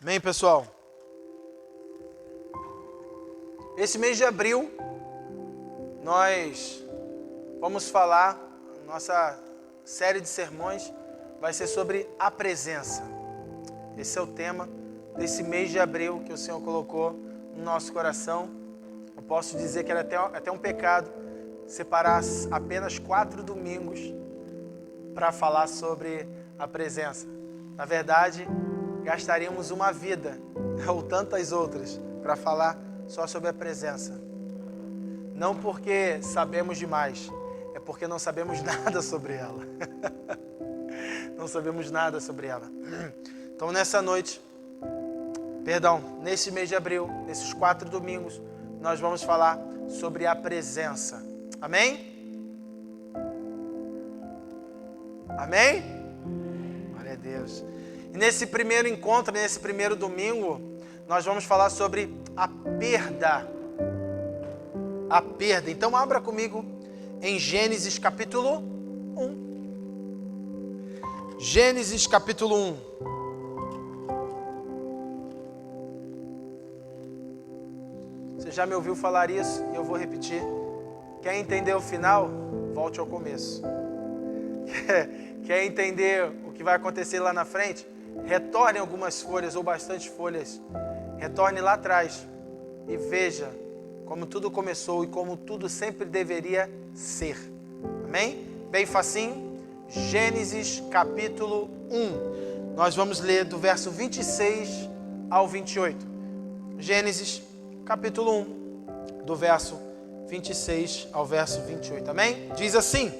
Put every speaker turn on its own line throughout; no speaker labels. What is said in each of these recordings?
Amém, pessoal? Esse mês de abril, nós vamos falar, nossa série de sermões vai ser sobre a presença. Esse é o tema desse mês de abril que o Senhor colocou no nosso coração. Eu posso dizer que era até um pecado separar apenas 4 domingos para falar sobre a presença. Na verdade, gastaríamos uma vida, ou tantas outras, para falar só sobre a presença. Não porque sabemos demais, é porque não sabemos nada sobre ela. Não sabemos nada sobre ela. Então nesse mês de abril, nesses 4 domingos, nós vamos falar sobre a presença. Amém? Amém? Glória a Deus. E nesse primeiro encontro, nesse primeiro domingo, nós vamos falar sobre a perda. A perda. Então abra comigo em Gênesis capítulo 1. Gênesis capítulo 1. Você já me ouviu falar isso e eu vou repetir. Quer entender o final? Volte ao começo. Quer entender o que vai acontecer lá na frente? Retorne algumas folhas ou bastante folhas. Retorne lá atrás e veja como tudo começou e como tudo sempre deveria ser. Amém? Bem facinho. Gênesis capítulo 1. Nós vamos ler do verso 26 ao 28. Gênesis capítulo 1, do verso 26 ao verso 28. Amém? Diz assim: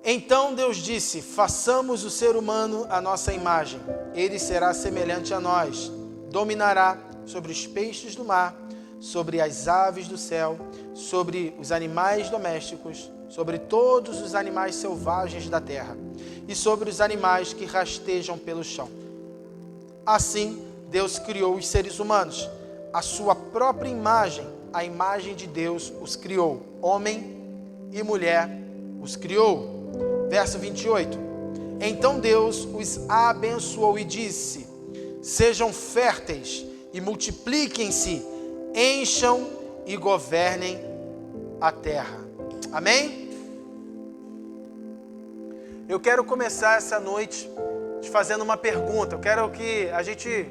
Então Deus disse: façamos o ser humano à nossa imagem. Ele será semelhante a nós. Dominará sobre os peixes do mar, sobre as aves do céu, sobre os animais domésticos, sobre todos os animais selvagens da terra e sobre os animais que rastejam pelo chão. Assim, Deus criou os seres humanos. A sua própria imagem, a imagem de Deus os criou. Homem e mulher os criou. Verso 28. Então Deus os abençoou e disse: sejam férteis e multipliquem-se, encham e governem a terra. Amém? Eu quero começar essa noite te fazendo uma pergunta. Eu quero que a gente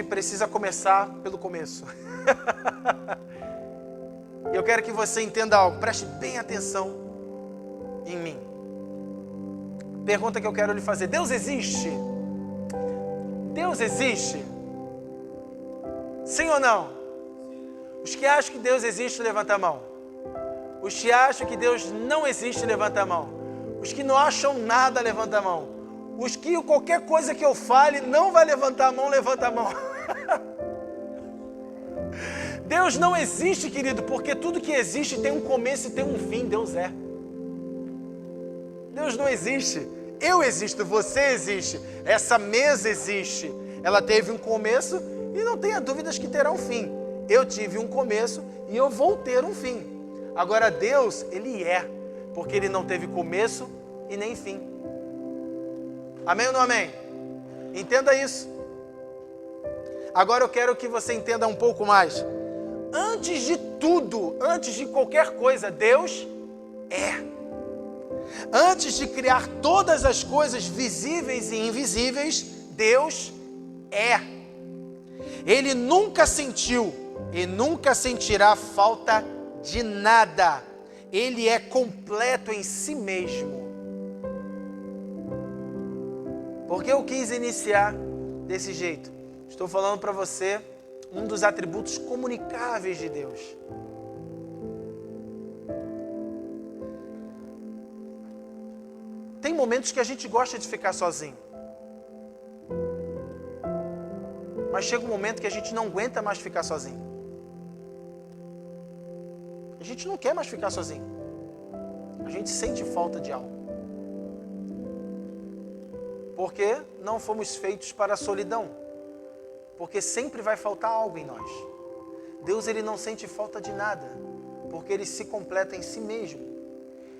precisa começar pelo começo. Eu quero que você entenda algo. Preste bem atenção em mim. Pergunta que eu quero lhe fazer: Deus existe? Deus existe? Sim ou não? Os que acham que Deus existe, levanta a mão. Os que acham que Deus não existe, levanta a mão. Os que não acham nada, levanta a mão. Os que qualquer coisa que eu fale não vai levantar a mão, levanta a mão. Deus não existe, querido, porque tudo que existe tem um começo e tem um fim. Deus é. Deus não existe. Eu existo, você existe, essa mesa existe. Ela teve um começo e não tenha dúvidas que terá um fim. Eu tive um começo e eu vou ter um fim. Agora Deus, Ele é, porque Ele não teve começo e nem fim. Amém ou não amém? Entenda isso. Agora eu quero que você entenda um pouco mais. Antes de tudo, antes de qualquer coisa, Deus é. Antes de criar todas as coisas visíveis e invisíveis, Deus é. Ele nunca sentiu e nunca sentirá falta de nada. Ele é completo em si mesmo. Por que eu quis iniciar desse jeito? Estou falando para você um dos atributos comunicáveis de Deus. Tem momentos que a gente gosta de ficar sozinho. Mas chega um momento que a gente não aguenta mais ficar sozinho. A gente não quer mais ficar sozinho. A gente sente falta de algo. Porque não fomos feitos para a solidão. Porque sempre vai faltar algo em nós. Deus, Ele não sente falta de nada. Porque Ele se completa em si mesmo.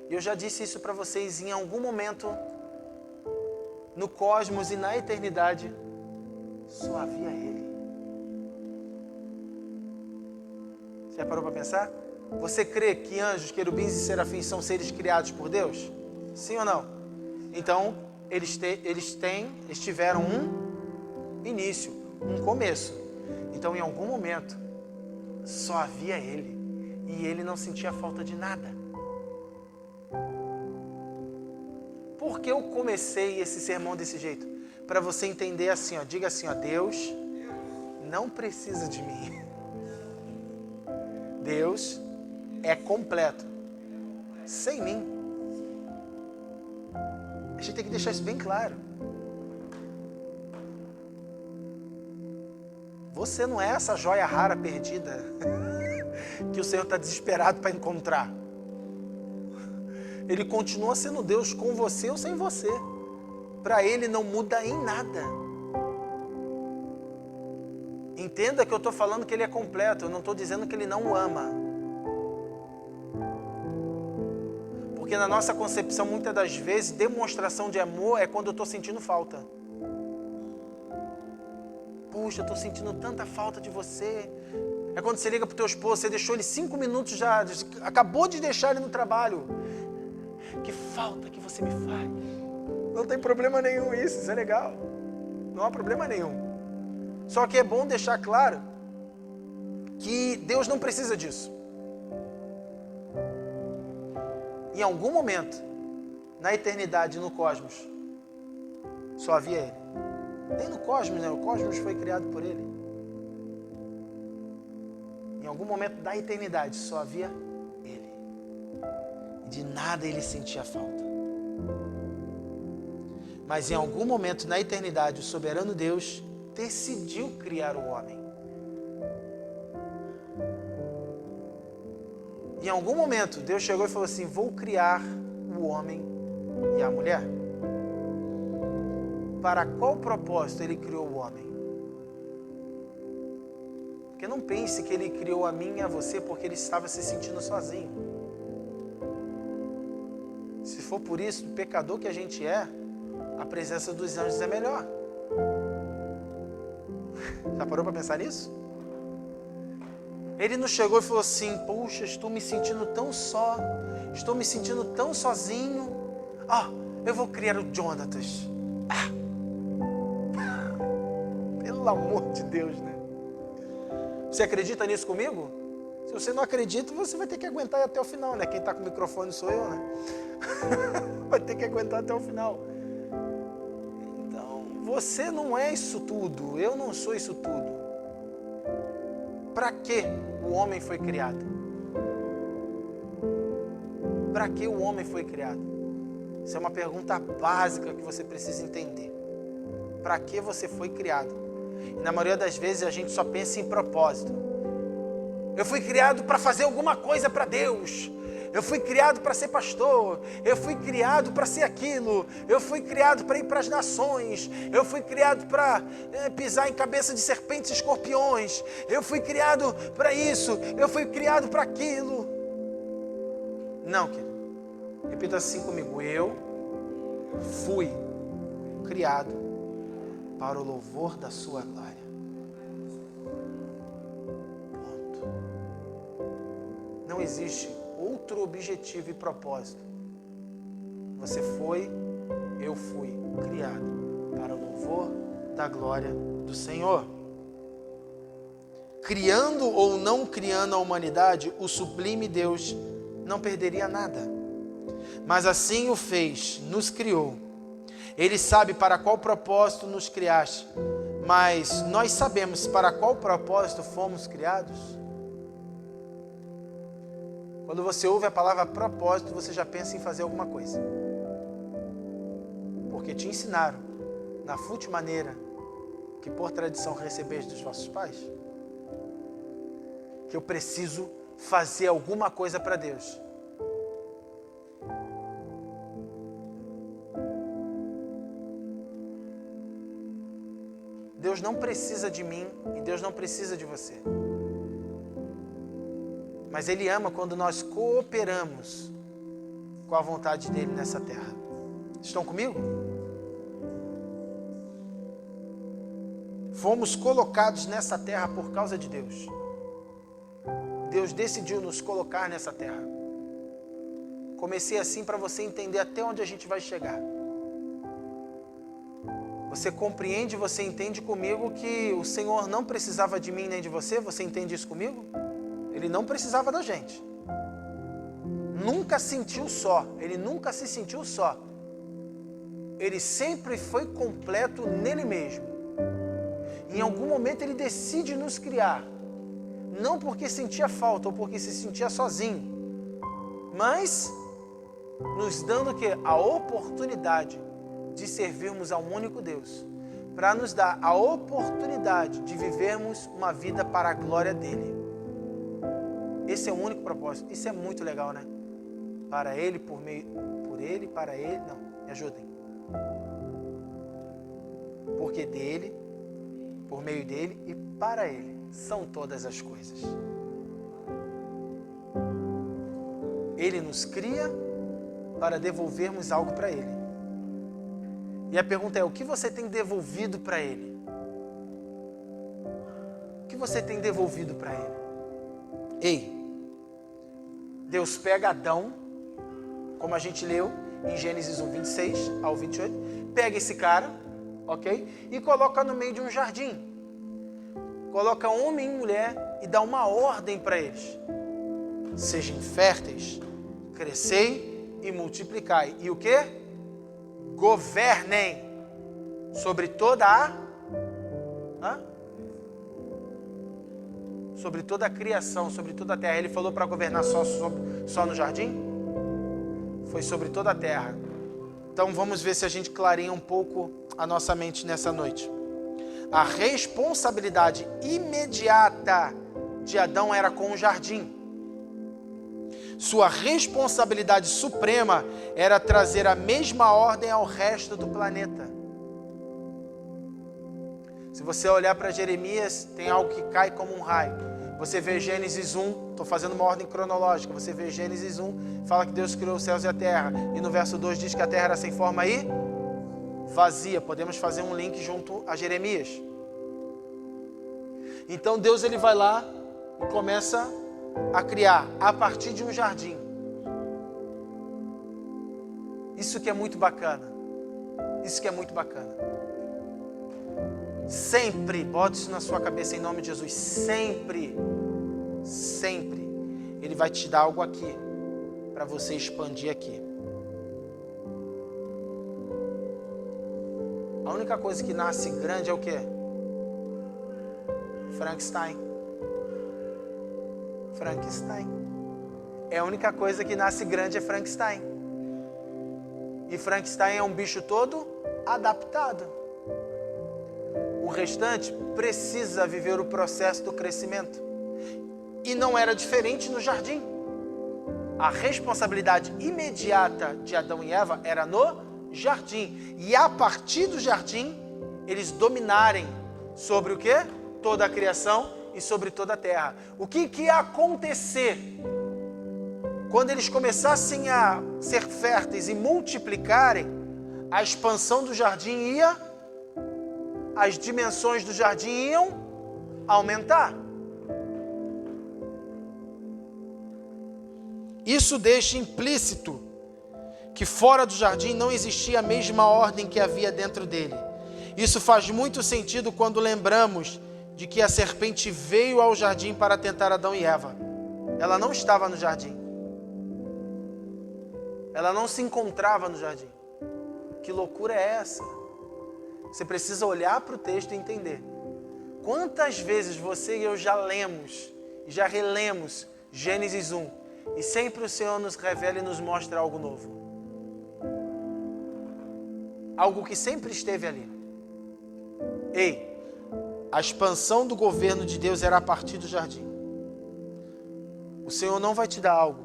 E eu já disse isso para vocês em algum momento no cosmos e na eternidade. só havia Ele. Você já parou para pensar? Você crê que anjos, querubins e serafins são seres criados por Deus? Sim ou não? Então, eles tiveram um início, um começo. Então, em algum momento, só havia Ele. E Ele não sentia falta de nada. Por que eu comecei esse sermão desse jeito? Para você entender assim, ó, diga assim, ó, Deus não precisa de mim. Deus é completo, sem mim. A gente tem que deixar isso bem claro. Você não é essa joia rara perdida que o Senhor está desesperado para encontrar. Ele continua sendo Deus com você ou sem você. Para Ele não muda em nada. Entenda que eu estou falando que Ele é completo. Eu não estou dizendo que Ele não o ama. Porque na nossa concepção, muitas das vezes, demonstração de amor é quando eu estou sentindo falta. Puxa, eu estou sentindo tanta falta de você. É quando você liga para o teu esposo, você deixou ele 5 minutos já, acabou de deixar ele no trabalho. Que falta que você me faz. Não tem problema nenhum isso é legal. Não há problema nenhum. Só que é bom deixar claro que Deus não precisa disso. Em algum momento, na eternidade, no cosmos, só havia Ele. Nem no cosmos, né? O cosmos foi criado por Ele. Em algum momento da eternidade, só havia Ele. De nada Ele sentia falta. Mas em algum momento na eternidade, o soberano Deus decidiu criar o homem. Em algum momento, Deus chegou e falou assim, vou criar o homem e a mulher. Para qual propósito Ele criou o homem? Porque não pense que Ele criou a mim e a você porque Ele estava se sentindo sozinho. Se for por isso, o pecador que a gente é, a presença dos anjos é melhor. Já parou para pensar nisso? Ele não chegou e falou assim, puxa, estou me sentindo tão só, estou me sentindo tão sozinho. Eu vou criar o Jonatas. Pelo amor de Deus, né? Você acredita nisso comigo? Se você não acredita, você vai ter que aguentar até o final, né? Quem está com o microfone sou eu, né? Vai ter que aguentar até o final. Então, você não é isso tudo, eu não sou isso tudo. Para que o homem foi criado? Para que o homem foi criado? Isso é uma pergunta básica que você precisa entender. Para que você foi criado? E na maioria das vezes a gente só pensa em propósito. Eu fui criado para fazer alguma coisa para Deus. Eu fui criado para ser pastor. Eu fui criado para ser aquilo. Eu fui criado para ir para as nações. Eu fui criado para pisar em cabeça de serpentes e escorpiões. Eu fui criado para isso. Eu fui criado para aquilo. Não, querido. Repita assim comigo. Eu fui criado para o louvor da sua glória. Ponto. Não existe outro objetivo e propósito. Você foi, eu fui criado para o louvor da glória do Senhor. Criando ou não criando a humanidade, o sublime Deus não perderia nada. Mas assim o fez, nos criou. Ele sabe para qual propósito nos criaste, mas nós sabemos para qual propósito fomos criados? Quando você ouve a palavra propósito, você já pensa em fazer alguma coisa. Porque te ensinaram, na fútil maneira, que por tradição recebeis dos vossos pais, que eu preciso fazer alguma coisa para Deus. Deus não precisa de mim e Deus não precisa de você. Mas Ele ama quando nós cooperamos com a vontade dEle nessa terra. Estão comigo? Fomos colocados nessa terra por causa de Deus. Deus decidiu nos colocar nessa terra. Comecei assim para você entender até onde a gente vai chegar. Você compreende, você entende comigo que o Senhor não precisava de mim nem de você? Você entende isso comigo? Ele não precisava da gente. Nunca sentiu só. Ele nunca se sentiu só. Ele sempre foi completo nele mesmo. Em algum momento ele decide nos criar. Não porque sentia falta ou porque se sentia sozinho. Mas nos dando o quê? A oportunidade de servirmos a um único Deus, para nos dar a oportunidade de vivermos uma vida para a glória dele. Esse é o único propósito. Isso é muito legal, né? Para ele, por ele, para ele. Não, me ajudem. Porque dele, por meio dele e para ele são todas as coisas. Ele nos cria para devolvermos algo para ele. E a pergunta é, o que você tem devolvido para ele? O que você tem devolvido para ele? Ei, Deus pega Adão, como a gente leu em Gênesis 1, 26 ao 28, pega esse cara, ok? E coloca no meio de um jardim. Coloca homem e mulher e dá uma ordem para eles. Sejam férteis, crescei e multiplicai. E o quê? Governem sobre toda sobre toda a criação, sobre toda a terra. Ele falou para governar só no jardim? Foi sobre toda a terra. Então vamos ver se a gente clareia um pouco a nossa mente nessa noite. A responsabilidade imediata de Adão era com o jardim. Sua responsabilidade suprema era trazer a mesma ordem ao resto do planeta. Se você olhar para Jeremias, tem algo que cai como um raio. Você vê Gênesis 1, estou fazendo uma ordem cronológica, você vê Gênesis 1, fala que Deus criou os céus e a terra, e no verso 2 diz que a terra era sem forma e vazia. Podemos fazer um link junto a Jeremias. Então Deus ele vai lá e começa a criar a partir de um jardim. Isso que é muito bacana. Isso que é muito bacana. Sempre, bote isso na sua cabeça em nome de Jesus. Sempre, sempre, Ele vai te dar algo aqui para você expandir aqui. A única coisa que nasce grande é o quê? Frankenstein. É a única coisa que nasce grande é Frankenstein. E Frankenstein é um bicho todo adaptado. O restante precisa viver o processo do crescimento. E não era diferente no jardim. A responsabilidade imediata de Adão e Eva era no jardim. E a partir do jardim, eles dominarem sobre o quê? Toda a criação e sobre toda a terra. O que ia acontecer quando eles começassem a ser férteis e multiplicarem? A expansão do jardim as dimensões do jardim iam aumentar. Isso deixa implícito que fora do jardim não existia a mesma ordem que havia dentro dele. Isso faz muito sentido quando lembramos de que a serpente veio ao jardim para tentar Adão e Eva. Ela não estava no jardim. Ela não se encontrava no jardim. Que loucura é essa? Você precisa olhar para o texto e entender. Quantas vezes você e eu já lemos e já relemos Gênesis 1 e sempre o Senhor nos revela e nos mostra algo novo. Algo que sempre esteve ali. Ei, a expansão do governo de Deus era a partir do jardim. O Senhor não vai te dar algo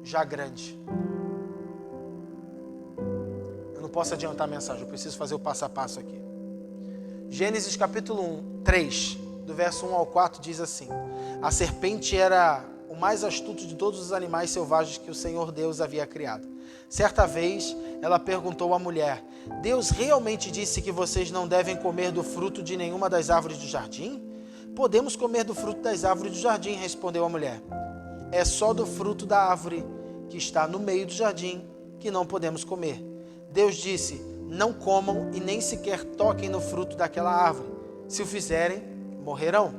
já grande. Eu não posso adiantar a mensagem, eu preciso fazer o passo a passo aqui. Gênesis capítulo 3, do verso 1 ao 4, diz assim: a serpente era o mais astuto de todos os animais selvagens que o Senhor Deus havia criado. Certa vez, ela perguntou à mulher: Deus realmente disse que vocês não devem comer do fruto de nenhuma das árvores do jardim? Podemos comer do fruto das árvores do jardim, respondeu a mulher. É só do fruto da árvore que está no meio do jardim que não podemos comer. Deus disse: não comam e nem sequer toquem no fruto daquela árvore. Se o fizerem, morrerão.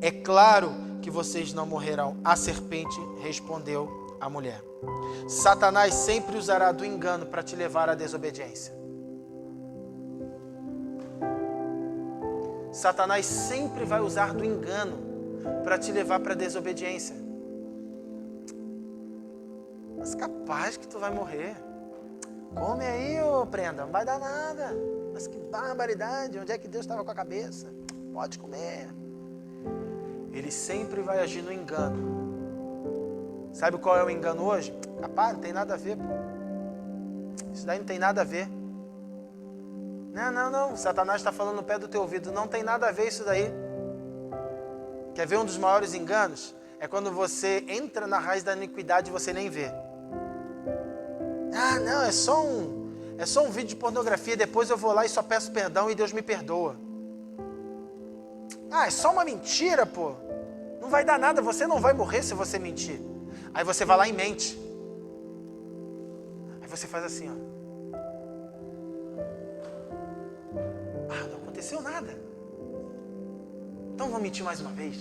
É claro que vocês não morrerão. A serpente respondeu a mulher. Satanás sempre usará do engano para te levar à desobediência. Satanás sempre vai usar do engano para te levar para a desobediência. Mas capaz que tu vai morrer. Come aí, ô prenda, não vai dar nada. Mas que barbaridade, onde é que Deus estava com a cabeça? Pode comer. Ele sempre vai agir no engano. Sabe qual é o engano hoje? Capaz, não tem nada a ver. Pô. Isso daí não tem nada a ver. Não. Satanás está falando no pé do teu ouvido. Não tem nada a ver isso daí. Quer ver um dos maiores enganos? É quando você entra na raiz da iniquidade e você nem vê. Não, é só um vídeo de pornografia. Depois eu vou lá e só peço perdão e Deus me perdoa. É só uma mentira, pô. Não vai dar nada, você não vai morrer se você mentir. Aí você vai lá e mente. Aí você faz assim, ó. Não aconteceu nada. Então vou mentir mais uma vez.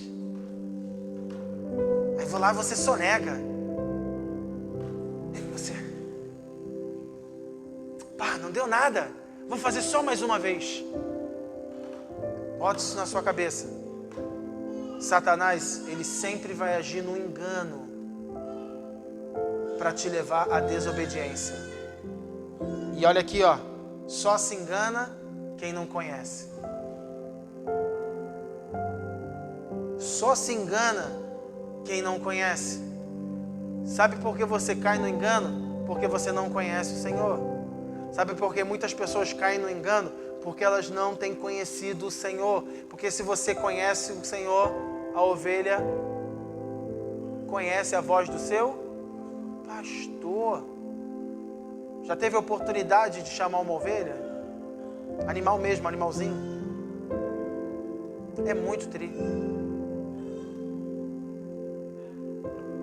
Aí vou lá e você sonega. Aí você... não deu nada. Vou fazer só mais uma vez. Bota isso na sua cabeça. Satanás, ele sempre vai agir no engano para te levar à desobediência. E olha aqui, ó. Só se engana quem não conhece. Só se engana quem não conhece. Sabe por que você cai no engano? Porque você não conhece o Senhor. Sabe por que muitas pessoas caem no engano? Porque elas não têm conhecido o Senhor. Porque se você conhece o Senhor, a ovelha conhece a voz do seu pastor. Já teve a oportunidade de chamar uma ovelha? Animal mesmo, animalzinho. É muito triste.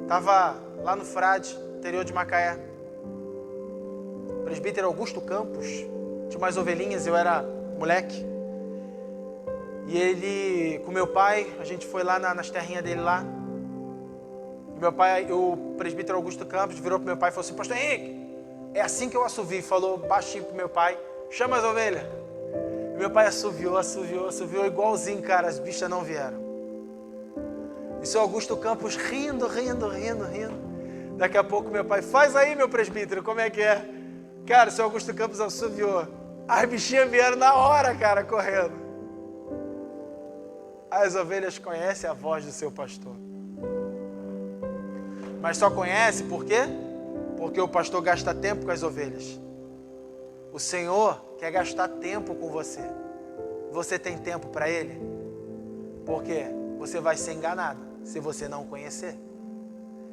Estava lá no Frade, interior de Macaé. O presbítero Augusto Campos tinha umas ovelhinhas, eu era moleque. E ele, com meu pai, a gente foi lá nas terrinhas dele lá. E meu pai, o presbítero Augusto Campos, virou pro meu pai e falou assim: Pastor Henrique, é assim que eu assovio. Falou baixinho pro meu pai: chama as ovelhas. E meu pai assoviou igualzinho, cara, as bichas não vieram. E o seu Augusto Campos rindo. Daqui a pouco meu pai: faz aí, meu presbítero, como é que é? Cara, o seu Augusto Campos assoviou. As bichinhas vieram na hora, cara, correndo. As ovelhas conhecem a voz do seu pastor. Mas só conhece por quê? Porque o pastor gasta tempo com as ovelhas. O Senhor quer gastar tempo com você. Você tem tempo para Ele? Porque você vai ser enganado se você não conhecer.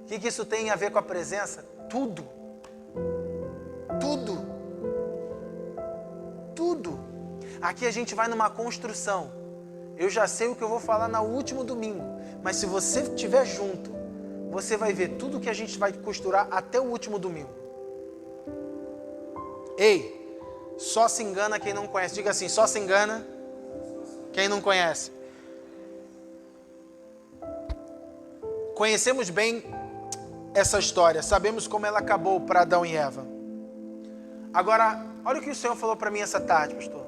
O que isso tem a ver com a presença? Tudo. Aqui a gente vai numa construção. Eu já sei o que eu vou falar no último domingo. Mas se você estiver junto, você vai ver tudo que a gente vai costurar até o último domingo. Ei, só se engana quem não conhece. Diga assim: só se engana quem não conhece. Conhecemos bem essa história. Sabemos como ela acabou para Adão e Eva. Agora, olha o que o Senhor falou para mim essa tarde, pastor.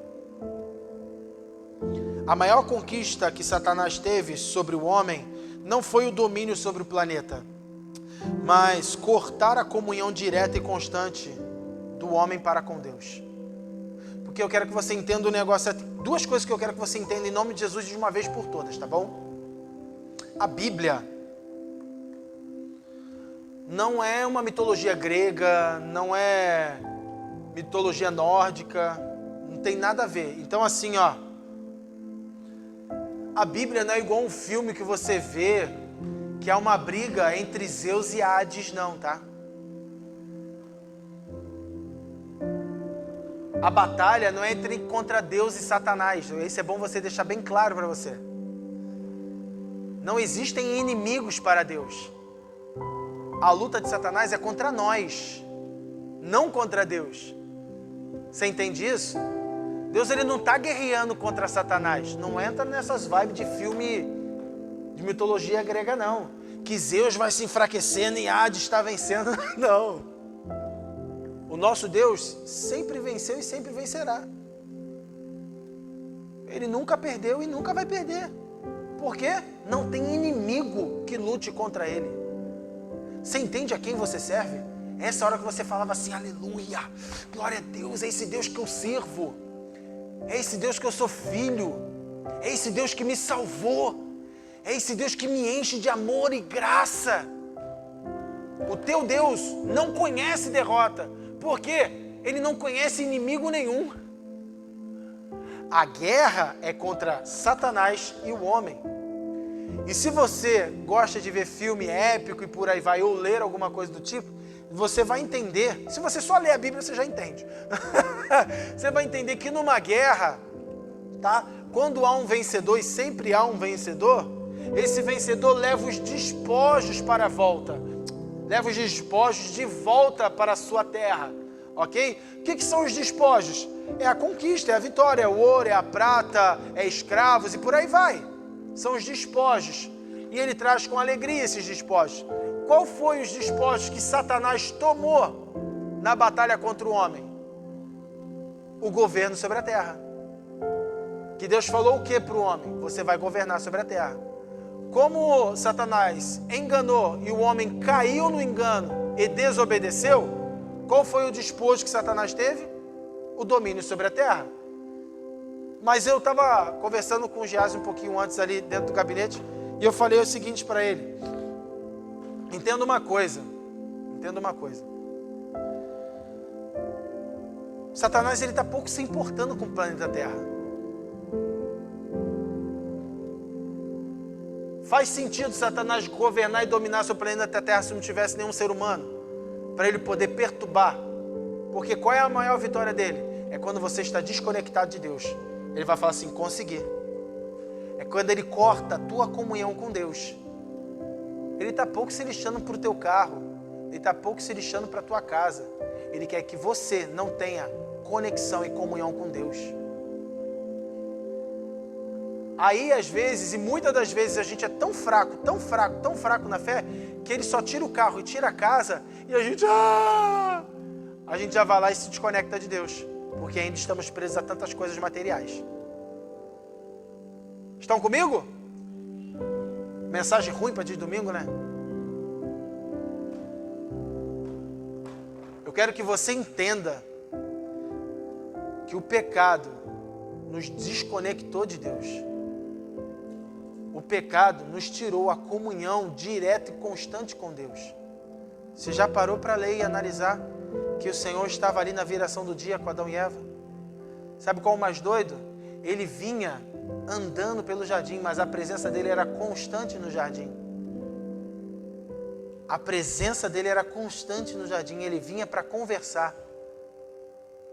A maior conquista que Satanás teve sobre o homem não foi o domínio sobre o planeta, mas cortar a comunhão direta e constante do homem para com Deus. Porque eu quero que você entenda o negócio. Duas coisas que eu quero que você entenda em nome de Jesus de uma vez por todas, tá bom? A Bíblia não é uma mitologia grega, não é mitologia nórdica, não tem nada a ver. Então assim, ó, a Bíblia não é igual um filme que você vê, que é uma briga entre Zeus e Hades, não, tá? A batalha não é contra Deus e Satanás. Isso é bom você deixar bem claro para você. Não existem inimigos para Deus. A luta de Satanás é contra nós, não contra Deus. Você entende isso? Deus ele não está guerreando contra Satanás. Não entra nessas vibes de filme de mitologia grega, não. Que Zeus vai se enfraquecendo e Hades está vencendo. Não. O nosso Deus sempre venceu e sempre vencerá. Ele nunca perdeu e nunca vai perder. Por quê? Não tem inimigo que lute contra ele. Você entende a quem você serve? Essa hora que você falava assim, aleluia, glória a Deus, é esse Deus que eu sirvo. É esse Deus que eu sou filho. É esse Deus que me salvou. É esse Deus que me enche de amor e graça. O teu Deus não conhece derrota. Por quê? Ele não conhece inimigo nenhum. A guerra é contra Satanás e o homem. E se você gosta de ver filme épico e por aí vai, ou ler alguma coisa do tipo, você vai entender. Se você só ler a Bíblia, você já entende. Você vai entender que numa guerra, tá? Quando há um vencedor, e sempre há um vencedor, esse vencedor leva os despojos para a volta. Leva os despojos de volta para a sua terra. Ok? O que são os despojos? É a conquista, é a vitória, é o ouro, é a prata, é escravos e por aí vai. São os despojos. E ele traz com alegria esses despojos. Qual foi os despojos que Satanás tomou na batalha contra o homem? O governo sobre a terra. Que Deus falou o que para o homem? Você vai governar sobre a terra. Como Satanás enganou e o homem caiu no engano e desobedeceu, qual foi o despojo que Satanás teve? O domínio sobre a terra. Mas eu estava conversando com o Giase um pouquinho antes ali dentro do gabinete e eu falei o seguinte para ele. Entenda uma coisa. Satanás ele está pouco se importando com o planeta Terra. Faz sentido Satanás governar e dominar sobre o planeta Terra se não tivesse nenhum ser humano? Para ele poder perturbar. Porque qual é a maior vitória dele? É quando você está desconectado de Deus. Ele vai falar assim, consegui. É quando ele corta a tua comunhão com Deus. Ele está pouco se lixando para o teu carro. Ele está pouco se lixando para a tua casa. Ele quer que você não tenha conexão e comunhão com Deus. Aí, às vezes, e muitas das vezes, a gente é tão fraco na fé, que ele só tira o carro e tira a casa, e a gente já vai lá e se desconecta de Deus, porque ainda estamos presos a tantas coisas materiais. Estão comigo? Mensagem ruim para dia de domingo, né? Eu quero que você entenda que o pecado nos desconectou de Deus. O pecado nos tirou a comunhão direta e constante com Deus. Você já parou para ler e analisar que o Senhor estava ali na viração do dia com Adão e Eva? Sabe qual é o mais doido? Ele vinha andando pelo jardim, mas a presença dele era constante no jardim. A presença dele era constante no jardim. Ele vinha para conversar,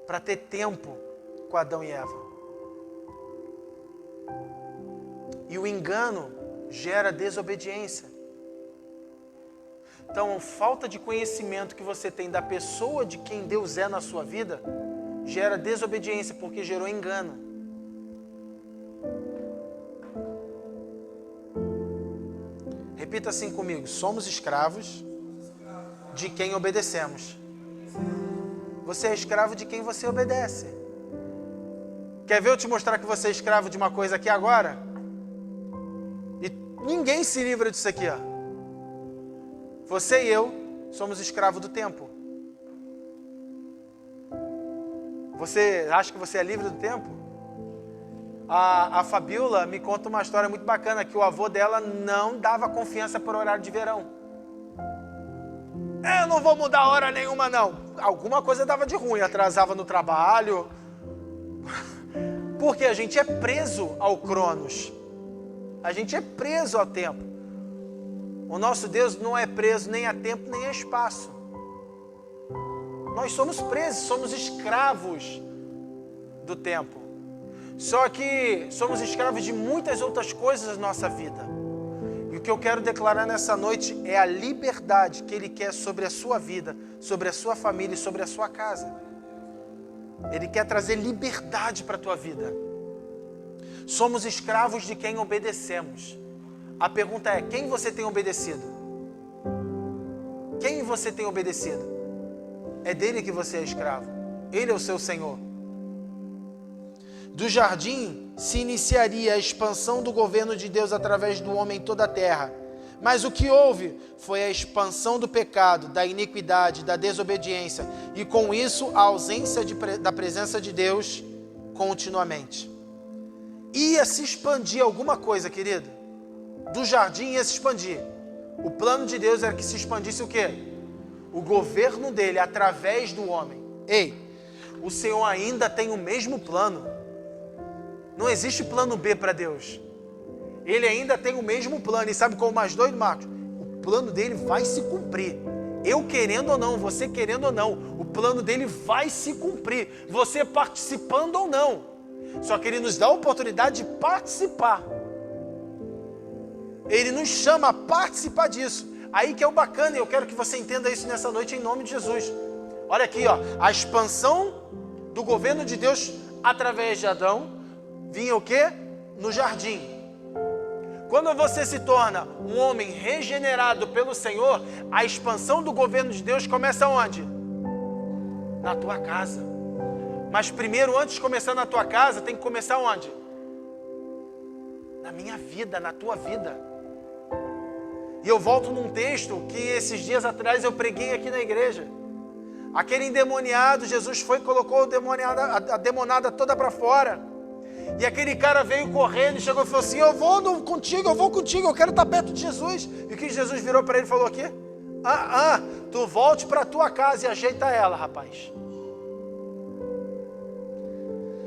para ter tempo com Adão e Eva. E o engano gera desobediência. Então, a falta de conhecimento que você tem da pessoa de quem Deus é na sua vida, gera desobediência, porque gerou engano. Repita assim comigo, somos escravos de quem obedecemos. Você é escravo de quem você obedece. Quer ver eu te mostrar que você é escravo de uma coisa aqui agora? E ninguém se livra disso aqui, ó. Você e eu somos escravos do tempo. Você acha que você é livre do tempo? A Fabiola me conta uma história muito bacana, que o avô dela não dava confiança para o horário de verão. Eu não vou mudar hora nenhuma, não. Alguma coisa dava de ruim, atrasava no trabalho. Porque a gente é preso ao Cronos. A gente é preso ao tempo. O nosso Deus não é preso nem a tempo, nem a espaço. Nós somos presos, somos escravos do tempo. Só que somos escravos de muitas outras coisas na nossa vida. E o que eu quero declarar nessa noite é a liberdade que Ele quer sobre a sua vida, sobre a sua família e sobre a sua casa. Ele quer trazer liberdade para a tua vida. Somos escravos de quem obedecemos. A pergunta é, quem você tem obedecido? Quem você tem obedecido? É dele que você é escravo. Ele é o seu Senhor. Do jardim se iniciaria a expansão do governo de Deus através do homem em toda a terra. Mas o que houve foi a expansão do pecado, da iniquidade, da desobediência e com isso a ausência da presença de Deus continuamente. Ia se expandir alguma coisa, querido. Do jardim ia se expandir. O plano de Deus era que se expandisse o quê? O governo dele através do homem. Ei, o Senhor ainda tem o mesmo plano. Não existe plano B para Deus. Ele ainda tem o mesmo plano. E sabe qual é o mais doido, Marcos? O plano dele vai se cumprir. Eu querendo ou não, você querendo ou não, o plano dele vai se cumprir. Você participando ou não. Só que ele nos dá a oportunidade de participar. Ele nos chama a participar disso. Aí que é o bacana, e eu quero que você entenda isso nessa noite em nome de Jesus. Olha aqui, ó, a expansão do governo de Deus através de Adão vinha o quê? No jardim. Quando você se torna um homem regenerado pelo Senhor, a expansão do governo de Deus começa onde? Na tua casa. Mas primeiro, antes de começar na tua casa, tem que começar onde? Na minha vida, na tua vida. E eu volto num texto que esses dias atrás eu preguei aqui na igreja. Aquele endemoniado, Jesus foi e colocou a demonada toda para fora. E aquele cara veio correndo e chegou e falou assim, eu vou contigo, eu quero estar perto de Jesus. E o que Jesus virou para ele e falou aqui? Tu volte para a tua casa e ajeita ela, rapaz.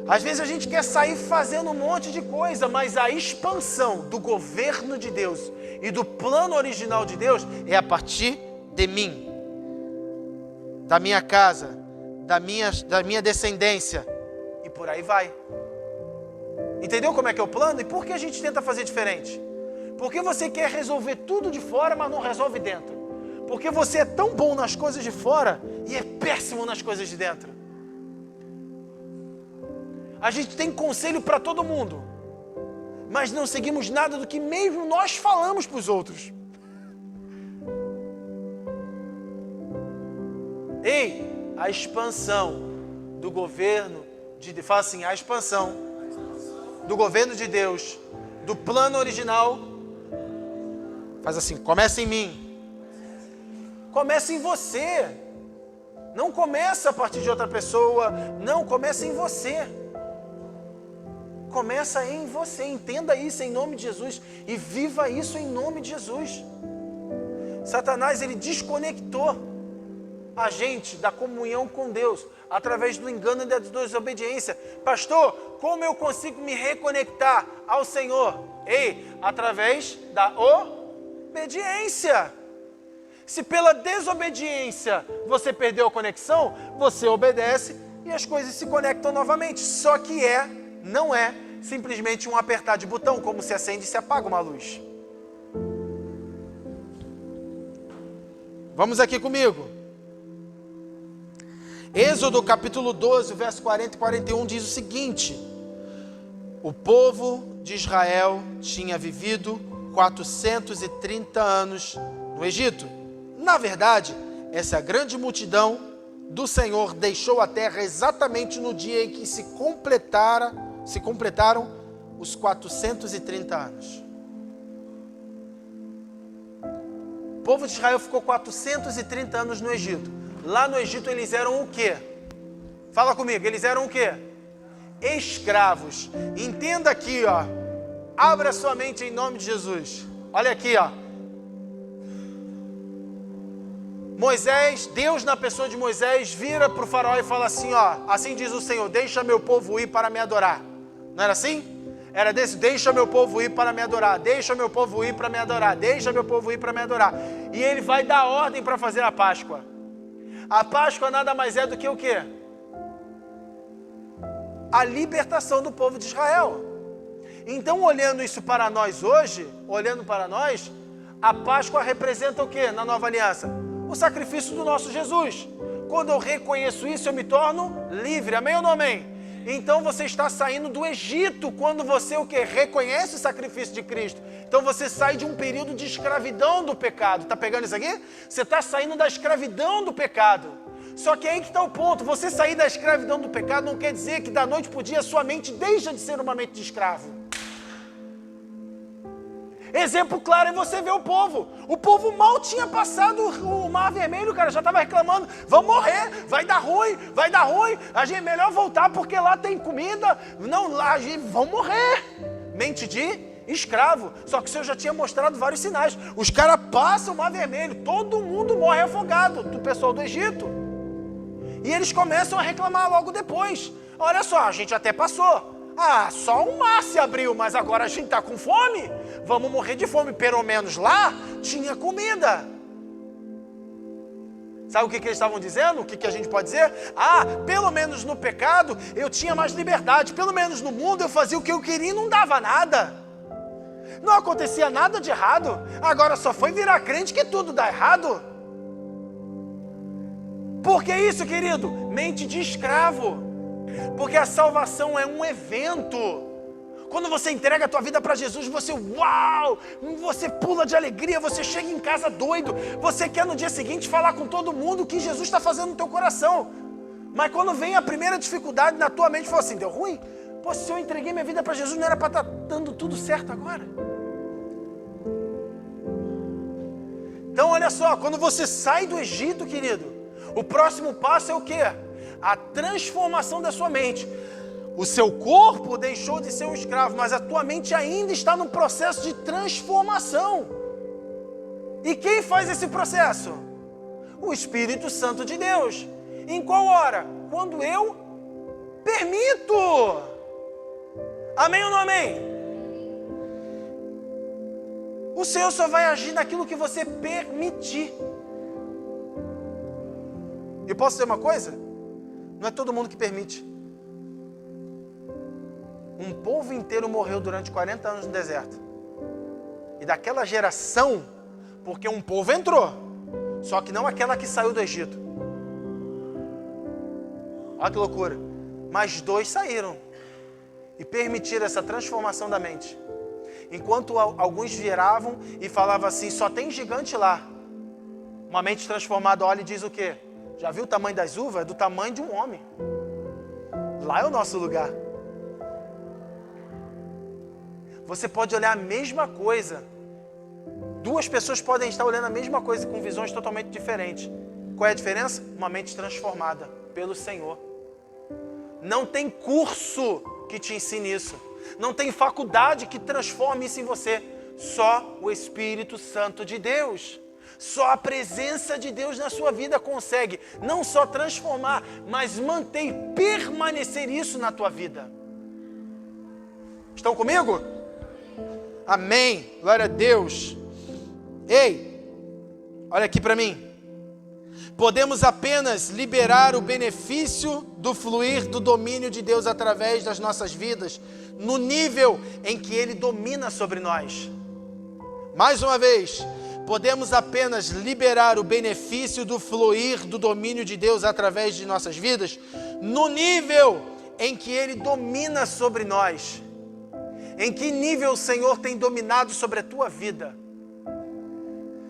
Às vezes a gente quer sair fazendo um monte de coisa, mas a expansão do governo de Deus e do plano original de Deus é a partir de mim, da minha casa, da minha descendência, e por aí vai. Entendeu como é que é o plano? E por que a gente tenta fazer diferente? Porque você quer resolver tudo de fora, mas não resolve dentro. Porque você é tão bom nas coisas de fora e é péssimo nas coisas de dentro. A gente tem conselho para todo mundo, mas não seguimos nada do que mesmo nós falamos para os outros. Ei, a expansão do governo de Deus, fala assim, a expansão do governo de Deus, do plano original, faz assim, começa em mim, começa em você, não começa a partir de outra pessoa, não, começa em você, começa em você, entenda isso em nome de Jesus, e viva isso em nome de Jesus. Satanás, ele desconectou a gente da comunhão com Deus, através do engano e da desobediência. Pastor, como eu consigo me reconectar ao Senhor? Ei, através da obediência. Se pela desobediência você perdeu a conexão, você obedece e as coisas se conectam novamente. Só que não é simplesmente um apertar de botão, como se acende e se apaga uma luz. Vamos aqui comigo. Êxodo capítulo 12, verso 40 e 41 diz o seguinte: o povo de Israel tinha vivido 430 anos no Egito. Na verdade, essa grande multidão do Senhor deixou a terra exatamente no dia em que se completaram os 430 anos. O povo de Israel ficou 430 anos no Egito. Lá no Egito eles eram o quê? Fala comigo, eles eram o quê? Escravos. Entenda aqui, ó. Abra sua mente em nome de Jesus. Olha aqui, ó. Moisés, Deus na pessoa de Moisés, vira para o faraó e fala assim, ó. Assim diz o Senhor, deixa meu povo ir para me adorar. Não era assim? Era desse, deixa meu povo ir para me adorar. Deixa meu povo ir para me adorar. Deixa meu povo ir para me adorar. E ele vai dar ordem para fazer a Páscoa. A Páscoa nada mais é do que o quê? a libertação do povo de Israel. Então, olhando isso para nós hoje, olhando para nós, a Páscoa representa o que na nova aliança? O sacrifício do nosso Jesus. Quando eu reconheço isso, eu me torno livre. Amém ou não amém? Então você está saindo do Egito quando você o quê? Reconhece o sacrifício de Cristo. Então você sai de um período de escravidão do pecado. Está pegando isso aqui? Você está saindo da escravidão do pecado. Só que aí que está o ponto. Você sair da escravidão do pecado não quer dizer que da noite para o dia sua mente deixa de ser uma mente de escravo. Exemplo claro é você ver o povo. O povo mal tinha passado o Mar Vermelho, cara, já estava reclamando, vamos morrer, vai dar ruim, a gente é melhor voltar porque lá tem comida, não, lá a gente, vamos morrer. Mente de escravo. Só que o Senhor já tinha mostrado vários sinais. Os caras passam o Mar Vermelho, todo mundo morre afogado, do pessoal do Egito. E eles começam a reclamar logo depois. Olha só, a gente até passou. Ah, só um mar se abriu, mas agora a gente está com fome. Vamos morrer de fome. Pelo menos lá tinha comida. Sabe o que eles estavam dizendo? O que a gente pode dizer? Ah, pelo menos no pecado eu tinha mais liberdade. Pelo menos no mundo eu fazia o que eu queria e não dava nada. Não acontecia nada de errado. Agora só foi virar crente que tudo dá errado. Por que isso, querido? Mente de escravo. Porque a salvação é um evento. Quando você entrega a tua vida para Jesus, você, uau, você pula de alegria, você chega em casa doido, você quer no dia seguinte falar com todo mundo o que Jesus está fazendo no teu coração. Mas quando vem a primeira dificuldade na tua mente, fala assim, deu ruim? Pô, se eu entreguei minha vida para Jesus, não era para estar dando tudo certo agora? Então olha só, quando você sai do Egito, querido, o próximo passo é o quê? A transformação da sua mente. O seu corpo deixou de ser um escravo, mas a tua mente ainda está no processo de transformação. E quem faz esse processo? O Espírito Santo de Deus. Em qual hora? Quando eu permito. Amém ou não amém? O Senhor só vai agir naquilo que você permitir. E posso dizer uma coisa? Não é todo mundo que permite. Um povo inteiro morreu durante 40 anos no deserto. E daquela geração, porque um povo entrou, só que não aquela que saiu do Egito. Olha que loucura. Mas 2 saíram e permitiram essa transformação da mente. Enquanto alguns viravam e falavam assim, só tem gigante lá. Uma mente transformada olha e diz o quê? Já viu o tamanho das uvas? É do tamanho de um homem. Lá é o nosso lugar. Você pode olhar a mesma coisa. 2 pessoas podem estar olhando a mesma coisa com visões totalmente diferentes. Qual é a diferença? Uma mente transformada pelo Senhor. Não tem curso que te ensine isso. Não tem faculdade que transforme isso em você. Só o Espírito Santo de Deus. Só a presença de Deus na sua vida consegue não só transformar, mas manter e permanecer isso na tua vida. Estão comigo? Amém. Glória a Deus. Ei, olha aqui para mim. Podemos apenas liberar o benefício do fluir do domínio de Deus através das nossas vidas, no nível em que Ele domina sobre nós. Mais uma vez, podemos apenas liberar o benefício do fluir do domínio de Deus através de nossas vidas, no nível em que Ele domina sobre nós. Em que nível o Senhor tem dominado sobre a tua vida?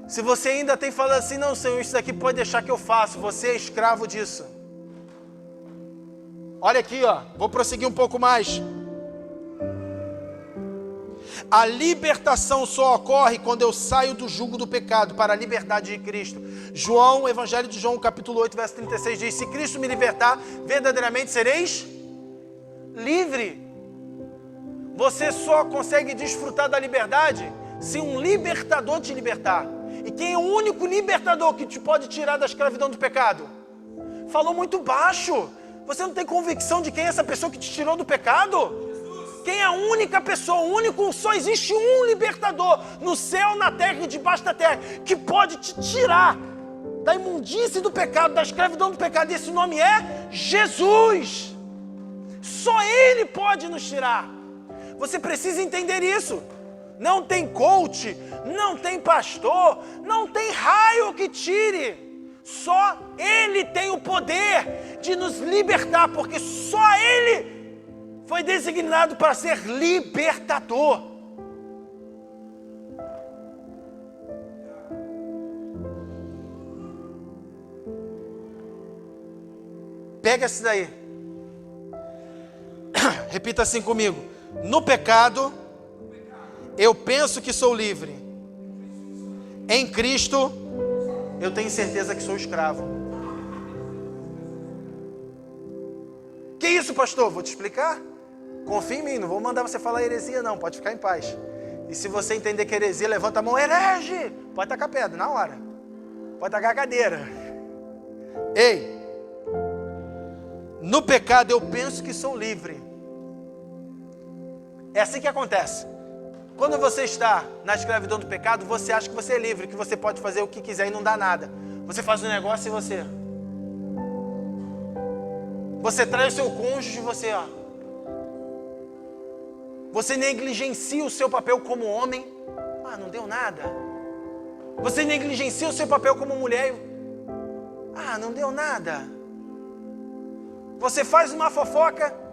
Se você ainda tem falado assim, não, Senhor, isso daqui pode deixar que eu faço, você é escravo disso. Olha aqui, ó, vou prosseguir um pouco mais. A libertação só ocorre quando eu saio do jugo do pecado para a liberdade de Cristo. João, Evangelho de João, capítulo 8, verso 36 diz, se Cristo me libertar, verdadeiramente sereis livre. Você só consegue desfrutar da liberdade se um libertador te libertar. E quem é o único libertador que te pode tirar da escravidão do pecado? Falou muito baixo. Você não tem convicção de quem é essa pessoa que te tirou do pecado? Quem é a única pessoa, o único, só existe um libertador no céu, na terra e debaixo da terra, que pode te tirar da imundície do pecado, da escravidão do pecado. Esse nome é Jesus. Só Ele pode nos tirar. Você precisa entender isso. Não tem coach, não tem pastor, não tem raio que tire. Só Ele tem o poder de nos libertar, porque só Ele foi designado para ser libertador. Pega esse daí. Repita assim comigo. No pecado, eu penso que sou livre. Em Cristo, eu tenho certeza que sou escravo. Que isso, pastor? Vou te explicar. Confia em mim, não vou mandar você falar heresia não, pode ficar em paz. E se você entender que heresia, levanta a mão, herege! Pode tacar pedra, na hora. Pode tacar a cadeira. Ei! No pecado eu penso que sou livre. É assim que acontece. Quando você está na escravidão do pecado, você acha que você é livre, que você pode fazer o que quiser e não dá nada. Você faz um negócio e você trai o seu cônjuge e você negligencia o seu papel como homem. Não deu nada. Você negligencia o seu papel como mulher. Não deu nada. Você faz uma fofoca.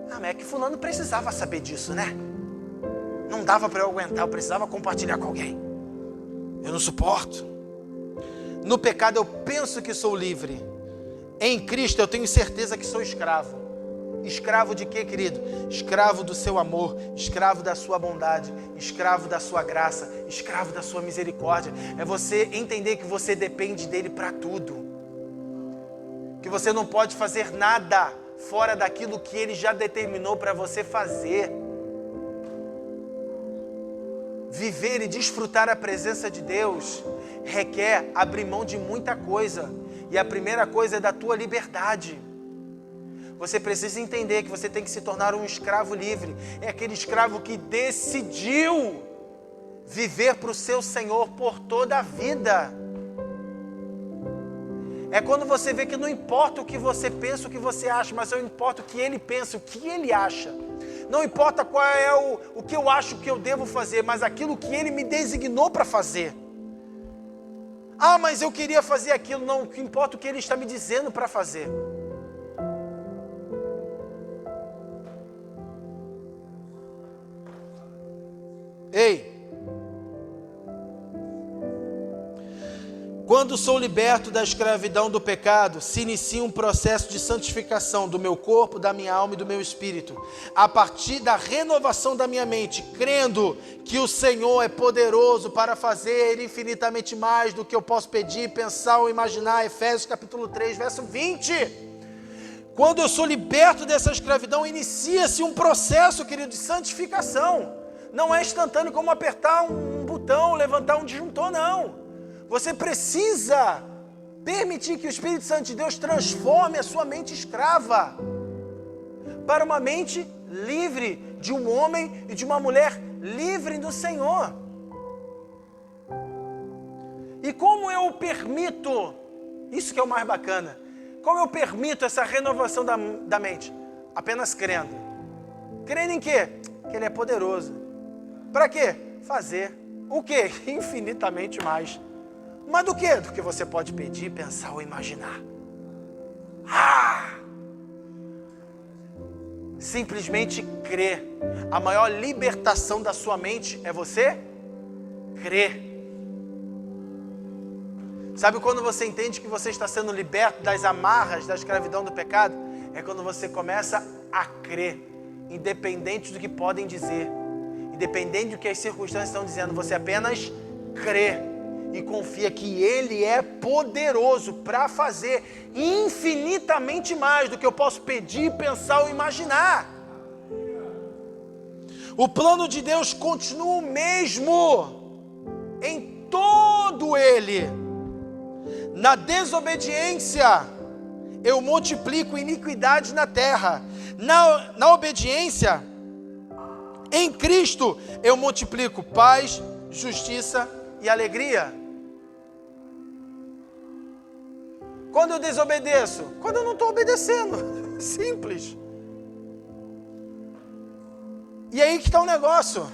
Mas é que fulano precisava saber disso, né? Não dava para eu aguentar, eu precisava compartilhar com alguém. Eu não suporto. No pecado eu penso que sou livre. Em Cristo eu tenho certeza que sou escravo. Escravo de quê, querido? Escravo do seu amor, escravo da sua bondade, escravo da sua graça, escravo da sua misericórdia. É você entender que você depende dele para tudo. Que você não pode fazer nada fora daquilo que ele já determinou para você fazer. Viver e desfrutar a presença de Deus requer abrir mão de muita coisa. E a primeira coisa é da tua liberdade. Você precisa entender que você tem que se tornar um escravo livre. É aquele escravo que decidiu viver para o seu Senhor por toda a vida. É quando você vê que não importa o que você pensa, o que você acha, mas não importa o que ele pensa, o que ele acha. Não importa qual é o que eu acho que eu devo fazer, mas aquilo que ele me designou para fazer. Mas eu queria fazer aquilo. Não, o que importa é o que ele está me dizendo para fazer. Ei! Quando sou liberto da escravidão do pecado, se inicia um processo de santificação do meu corpo, da minha alma e do meu espírito, a partir da renovação da minha mente, crendo que o Senhor é poderoso para fazer infinitamente mais do que eu posso pedir, pensar ou imaginar. Efésios capítulo 3, verso 20. Quando eu sou liberto dessa escravidão, inicia-se um processo, querido, de santificação. Não é instantâneo como apertar um botão, levantar um disjuntor, não. Você precisa permitir que o Espírito Santo de Deus transforme a sua mente escrava para uma mente livre, de um homem e de uma mulher livre do Senhor. E como eu permito, isso que é o mais bacana, como eu permito essa renovação da mente? Apenas crendo. Crendo em quê? Que Ele é poderoso. Para quê? Fazer o quê? Infinitamente mais. Mas do quê? Do que você pode pedir, pensar ou imaginar. Simplesmente crer. A maior libertação da sua mente é você crer. Sabe quando você entende que você está sendo liberto das amarras da escravidão do pecado? É quando você começa a crer, independente do que podem dizer, independente do que as circunstâncias estão dizendo, você apenas crê. E confia que Ele é poderoso para fazer infinitamente mais do que eu posso pedir, pensar ou imaginar. O plano de Deus continua o mesmo em todo ele. Na desobediência, eu multiplico iniquidade na terra. Na obediência, em Cristo, eu multiplico paz, justiça e alegria. Quando eu desobedeço? Quando eu não estou obedecendo. Simples. E aí que está o negócio.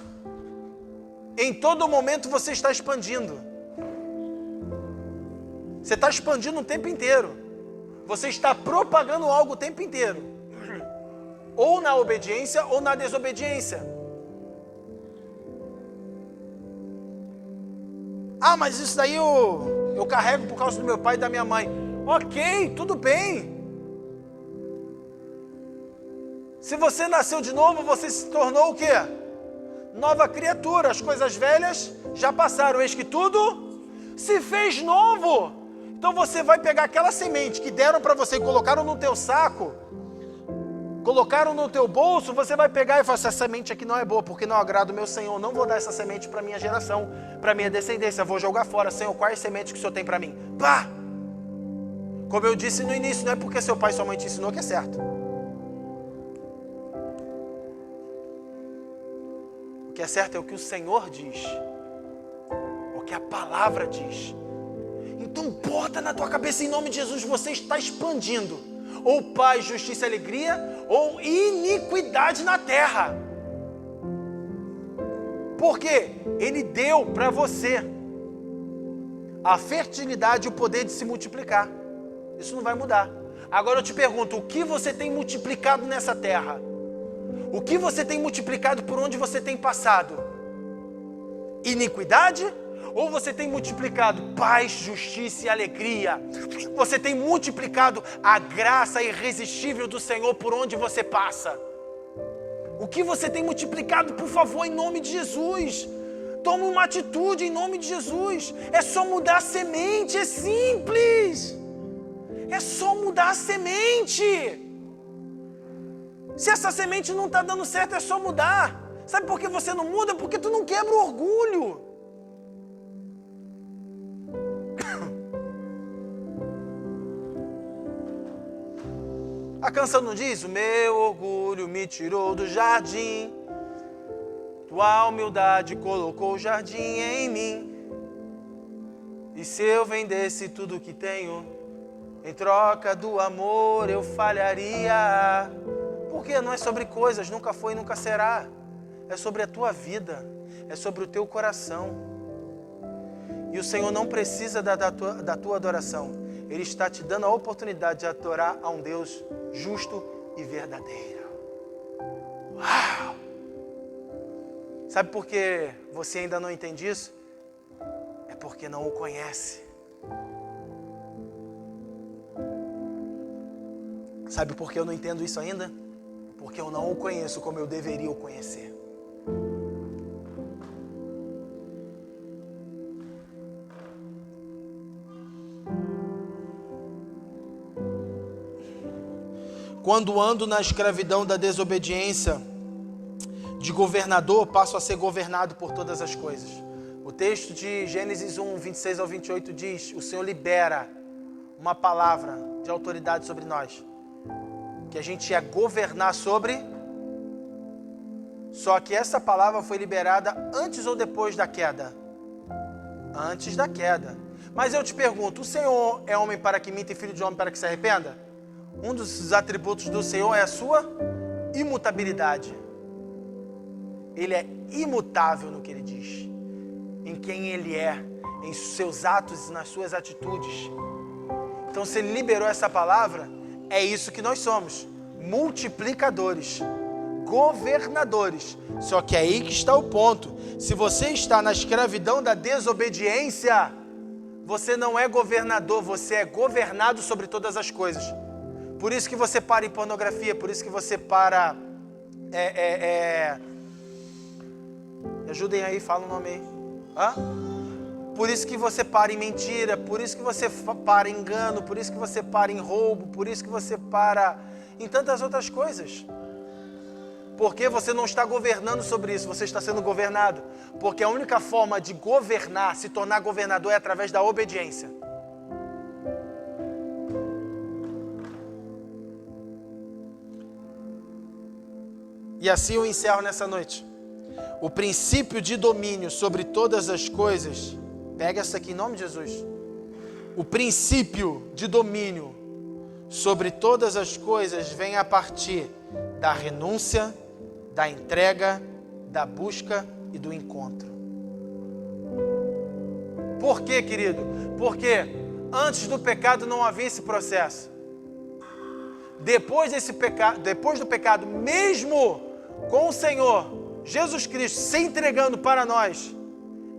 Em todo momento você está expandindo. Você está expandindo o tempo inteiro. Você está propagando algo o tempo inteiro. Ou na obediência ou na desobediência. Ah, mas isso daí eu carrego por causa do meu pai e da minha mãe. Ok, tudo bem. Se você nasceu de novo, você se tornou o quê? Nova criatura. As coisas velhas já passaram. Eis que tudo se fez novo. Então você vai pegar aquela semente que deram para você e colocaram no teu saco, colocaram no teu bolso, você vai pegar e falar, essa semente aqui não é boa, porque não agrada o meu Senhor, não vou dar essa semente para minha geração, para minha descendência, vou jogar fora. Senhor, quais sementes que o Senhor tem para mim? Pá! Como eu disse no início, não é porque seu pai e sua mãe te ensinou que é certo. O que é certo é o que o Senhor diz, o que a palavra diz. Então bota na tua cabeça, em nome de Jesus, você está expandindo ou paz, justiça e alegria, ou iniquidade na terra. Porque Ele deu para você a fertilidade e o poder de se multiplicar. Isso não vai mudar. Agora eu te pergunto, o que você tem multiplicado nessa terra? O que você tem multiplicado por onde você tem passado? Iniquidade? Ou você tem multiplicado paz, justiça e alegria? Você tem multiplicado a graça irresistível do Senhor por onde você passa? O que você tem multiplicado, por favor, em nome de Jesus? Tome uma atitude em nome de Jesus. É só mudar a semente, é simples. É só mudar a semente. Se essa semente não está dando certo, é só mudar. Sabe por que você não muda? Porque tu não quebra o orgulho. A canção não diz, o meu orgulho me tirou do jardim, tua humildade colocou o jardim em mim. E se eu vendesse tudo que tenho, em troca do amor eu falharia. Porque não é sobre coisas, nunca foi e nunca será. É sobre a tua vida, é sobre o teu coração. E o Senhor não precisa da tua adoração. Ele está te dando a oportunidade de adorar a um Deus justo e verdadeiro. Uau! Sabe por que você ainda não entende isso? É porque não o conhece. Sabe por que eu não entendo isso ainda? Porque eu não o conheço como eu deveria o conhecer. Quando ando na escravidão da desobediência, de governador, passo a ser governado por todas as coisas. O texto de Gênesis 1, 26 ao 28 diz, o Senhor libera uma palavra de autoridade sobre nós, que a gente ia governar sobre, só que essa palavra foi liberada antes ou depois da queda? Antes da queda. Mas eu te pergunto, o Senhor é homem para que minta e filho de homem para que se arrependa? Um dos atributos do Senhor é a sua imutabilidade. Ele é imutável no que Ele diz, em quem Ele é, em seus atos e nas suas atitudes. Então, se Ele liberou essa palavra, é isso que nós somos, multiplicadores, governadores. Só que é aí que está o ponto. Se você está na escravidão da desobediência, você não é governador, você é governado sobre todas as coisas. Por isso que você para em pornografia, por isso que você para... Me ajudem aí, fala o nome aí. Hã? Por isso que você para em mentira, por isso que você para em engano, por isso que você para em roubo, por isso que você para em tantas outras coisas. Porque você não está governando sobre isso, você está sendo governado. Porque a única forma de governar, se tornar governador, é através da obediência. E assim eu encerro nessa noite. O princípio de domínio sobre todas as coisas, pega essa aqui em nome de Jesus. O princípio de domínio sobre todas as coisas vem a partir da renúncia, da entrega, da busca e do encontro. Por quê, querido? Porque antes do pecado não havia esse processo. Depois do pecado, mesmo com o Senhor Jesus Cristo se entregando para nós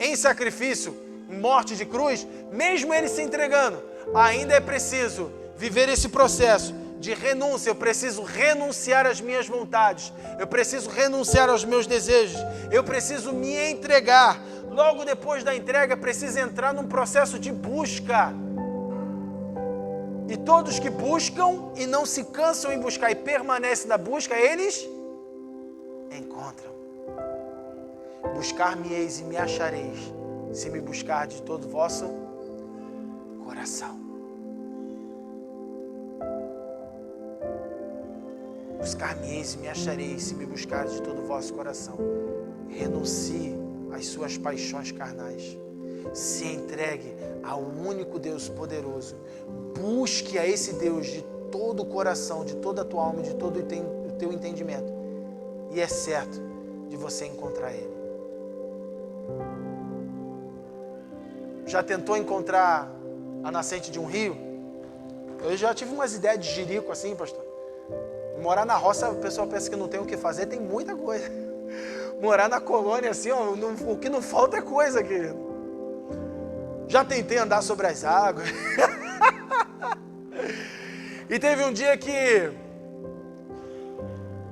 em sacrifício, em morte de cruz, mesmo Ele se entregando, ainda é preciso viver esse processo de renúncia. Eu preciso renunciar às minhas vontades, eu preciso renunciar aos meus desejos, eu preciso me entregar. Logo depois da entrega, preciso entrar num processo de busca. E todos que buscam e não se cansam em buscar e permanecem na busca, eles encontram. Buscar-me-eis e me achareis, se me buscar de todo o vosso coração. Buscar-me-eis e me achareis, se me buscar de todo o vosso coração. Renuncie às suas paixões carnais. Se entregue ao único Deus poderoso. Busque a esse Deus de todo o coração, de toda a tua alma, de todo o teu entendimento. E é certo de você encontrar Ele. Já tentou encontrar a nascente de um rio? Eu já tive umas ideias de jirico assim, pastor. Morar na roça, o pessoal pensa que não tem o que fazer, tem muita coisa. Morar na colônia assim, ó, o que não falta é coisa, querido. Já tentei andar sobre as águas. E teve um dia que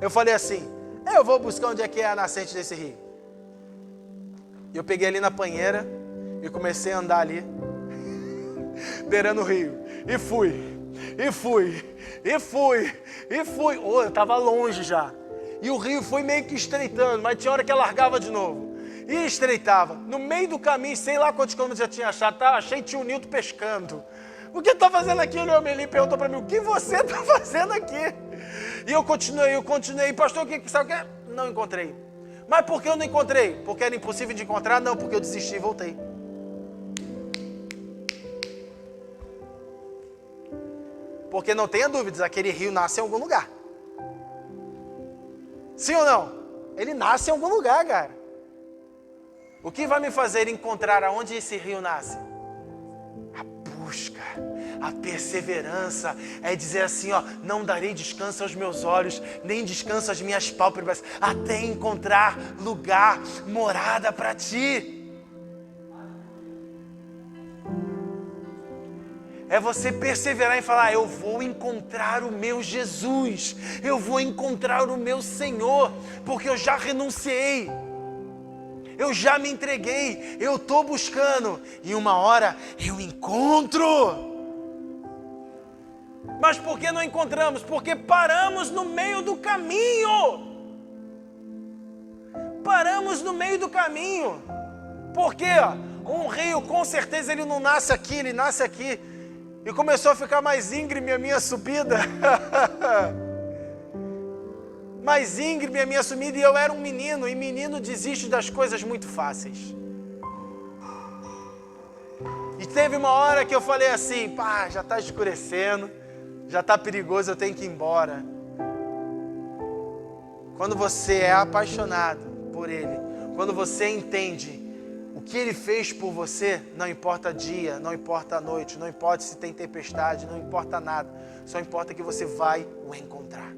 eu falei assim, eu vou buscar onde é que é a nascente desse rio. E eu peguei ali na banheira e comecei a andar ali, beirando o rio. E fui. Oh, eu estava longe já. E o rio foi meio que estreitando, mas tinha hora que largava de novo. E estreitava. No meio do caminho, sei lá quantos quilômetros eu tinha achado, achei tio Nilton pescando. O que está fazendo aqui? Ele olhou e perguntou para mim, o que você está fazendo aqui? E eu continuei. Pastor, sabe o que? Não encontrei. Mas por que eu não encontrei? Porque era impossível de encontrar? Não, porque eu desisti e voltei. Porque não tenha dúvidas, aquele rio nasce em algum lugar. Sim ou não? Ele nasce em algum lugar, cara. O que vai me fazer encontrar aonde esse rio nasce? A busca, a perseverança, é dizer assim, ó, não darei descanso aos meus olhos, nem descanso às minhas pálpebras, até encontrar lugar, morada para ti. É você perseverar em falar, eu vou encontrar o meu Jesus, eu vou encontrar o meu Senhor, porque eu já renunciei, eu já me entreguei, eu estou buscando, e uma hora eu encontro. Mas por que não encontramos? Porque paramos no meio do caminho. Paramos no meio do caminho. Por quê? Um rio, com certeza, ele não nasce aqui, ele nasce aqui. E começou a ficar mais íngreme a minha subida. Mais íngreme a minha subida, e eu era um menino. E menino desiste das coisas muito fáceis. E teve uma hora que eu falei assim, pá, já está escurecendo, já está perigoso, eu tenho que ir embora. Quando você é apaixonado por Ele, quando você entende o que Ele fez por você, não importa dia, não importa a noite, não importa se tem tempestade, não importa nada. Só importa que você vai o encontrar.